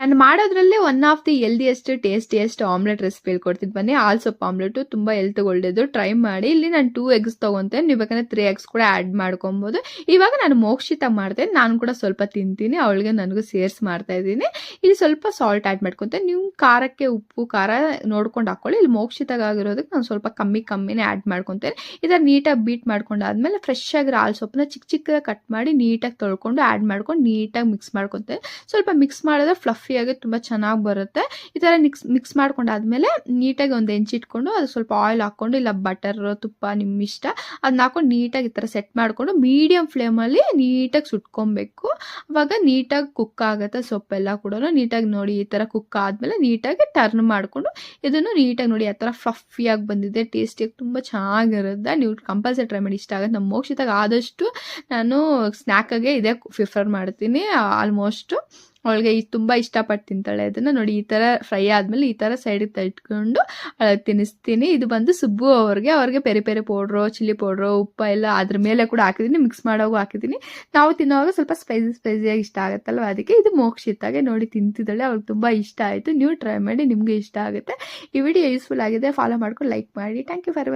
ನಾನು ಮಾಡೋದ್ರಲ್ಲೇ one of the healthiest tastiest omelette recipe ಹೇಳ್ಕೊಡ್ತೀನಿ ಬನ್ನಿ. ಹಾಲ್ ಸೊಪ್ಪು ಆಮ್ಲೆಟು ತುಂಬಾ ಹೆಲ್ತ್ಗೆ ಒಳ್ಳೇದು, ಟ್ರೈ ಮಾಡಿ. ಇಲ್ಲಿ ನಾನು 2 ಎಗ್ಸ್ ತಗೊಂತೇನೆ, ನೀವು ಬೇಕಂದ್ರೆ 3 ಎಗ್ಸ್ ಕೂಡ ಆ್ಯಡ್ ಮಾಡ್ಕೊಬೋದು. ಇವಾಗ ನಾನು ಮೋಕ್ಷಿತ ಮಾಡ್ತೇನೆ, ನಾನು ಕೂಡ ಸ್ವಲ್ಪ ತಿಂತೀನಿ, ಅವಳಿಗೆ ನನಗೂ ಸೇರಿಸಿ ಮಾಡ್ತಾ ಇದ್ದೀನಿ. ಇಲ್ಲಿ ಸ್ವಲ್ಪ ಸಾಲ್ಟ್ ಆ್ಯಡ್ ಮಾಡ್ಕೊತೇನೆ, ನೀವು ಖಾರಕ್ಕೆ ಉಪ್ಪು ಖಾರ ನೋಡ್ಕೊಂಡು ಹಾಕೊಳ್ಳಿ. ಇಲ್ಲಿ ಮೋಕ್ಷಿತಗಾಗಿರೋದಕ್ಕೆ ನಾನು ಸ್ವಲ್ಪ ಕಮ್ಮಿನೇ ಆ್ಯಡ್ ಮಾಡ್ಕೊತೇನೆ. ಇದನ್ನು ನೀಟಾಗಿ ಬೀಟ್ ಮಾಡ್ಕೊಂಡಾದ್ಮೇಲೆ ಫ್ರೆಶ್ ಆಗಿರೋ ಹಾಲ್ ಸೊಪ್ಪನ್ನ ಚಿಕ್ಕ ಚಿಕ್ಕದಾಗಿ ಕಟ್ ಮಾಡಿ ನೀಟಾಗಿ ತೊಳ್ಕೊಂಡು ಆ್ಯಡ್ ಮಾಡ್ಕೊಂಡು ನೀಟಾಗಿ ಮಿಕ್ಸ್ ಮಾಡ್ಕೊತೇನೆ. ಸ್ವಲ್ಪ ಮಿಕ್ಸ್ ಮಾಡಿದ್ರೆ ಫ್ಲಫಿಯಾಗಿ ತುಂಬ ಚೆನ್ನಾಗಿ ಬರುತ್ತೆ. ಈ ಥರ ಮಿಕ್ಸ್ ಮಾಡ್ಕೊಂಡಾದ್ಮೇಲೆ ನೀಟಾಗಿ ಒಂದು ಹೆಂಚಿಟ್ಕೊಂಡು ಅದು ಸ್ವಲ್ಪ ಆಯಿಲ್ ಹಾಕ್ಕೊಂಡು, ಇಲ್ಲ ಬಟರ್ ತುಪ್ಪ ನಿಮ್ಮ ಇಷ್ಟ, ಅದನ್ನ ಹಾಕೊಂಡು ನೀಟಾಗಿ ಈ ಥರ ಸೆಟ್ ಮಾಡಿಕೊಂಡು ಮೀಡಿಯಮ್ ಫ್ಲೇಮಲ್ಲಿ ನೀಟಾಗಿ ಸುಟ್ಕೊಬೇಕು. ಅವಾಗ ನೀಟಾಗಿ ಕುಕ್ ಆಗುತ್ತೆ ಸೊಪ್ಪೆಲ್ಲ ಕೂಡ. ನೀಟಾಗಿ ನೋಡಿ ಈ ಥರ ಕುಕ್ ಆದಮೇಲೆ ನೀಟಾಗಿ ಟರ್ನ್ ಮಾಡಿಕೊಂಡು ಇದನ್ನು ನೀಟಾಗಿ ನೋಡಿ ಆ ಥರ ಫ್ಲಫಿಯಾಗಿ ಬಂದಿದೆ, ಟೇಸ್ಟಿಯಾಗಿ ತುಂಬ ಚೆನ್ನಾಗಿರುತ್ತೆ. ನೀವು ಕಂಪಲ್ಸರಿ ಟ್ರೈ ಮಾಡಿ, ಇಷ್ಟ ಆಗುತ್ತೆ. ನಮ್ಮ ಮೋಕ್ಷಿತಾಗ ಆದಷ್ಟು ನಾನು ಸ್ನ್ಯಾಕಾಗೆ ಇದೇ ಪ್ರಿಫರ್ ಮಾಡ್ತೀನಿ. ಆಲ್ಮೋಸ್ಟು ಅವಳಿಗೆ ತುಂಬ ಇಷ್ಟಪಟ್ಟು ತಿಂತಾಳೆ ಇದನ್ನು. ನೋಡಿ ಈ ಥರ ಫ್ರೈ ಆದಮೇಲೆ ಈ ಥರ ಸೈಡಿಗೆ ಇಟ್ಕೊಂಡು ತಿನ್ನಿಸ್ತೀನಿ. ಇದು ಬಂದು ಸುಬ್ಬು ಅವ್ರಿಗೆ ಪೆರಿ ಪೌಡ್ರು, ಚಿಲ್ಲಿ ಪೌಡ್ರು, ಉಪ್ಪು ಎಲ್ಲ ಅದ್ರ ಮೇಲೆ ಕೂಡ ಹಾಕಿದ್ದೀನಿ, ಮಿಕ್ಸ್ ಮಾಡೋಗೂ ಹಾಕಿದ್ದೀನಿ. ನಾವು ತಿನ್ನೋವಾಗ ಸ್ವಲ್ಪ ಸ್ಪೈಸಿಯಾಗಿ ಇಷ್ಟ ಆಗುತ್ತಲ್ವ, ಅದಕ್ಕೆ ಇದು ಮೋಕ್ಷಿತಾಗೆ ನೋಡಿ ತಿಂತಿದ್ದಾಳೆ, ಅವ್ಳಿಗೆ ತುಂಬ ಇಷ್ಟ ಆಯಿತು. ನೀವು ಟ್ರೈ ಮಾಡಿ, ನಿಮಗೆ ಇಷ್ಟ ಆಗುತ್ತೆ. ಈ ವಿಡಿಯೋ ಯೂಸ್ಫುಲ್ ಆಗಿದೆ, ಫಾಲೋ ಮಾಡ್ಕೊಂಡು ಲೈಕ್ ಮಾಡಿ. Thank you for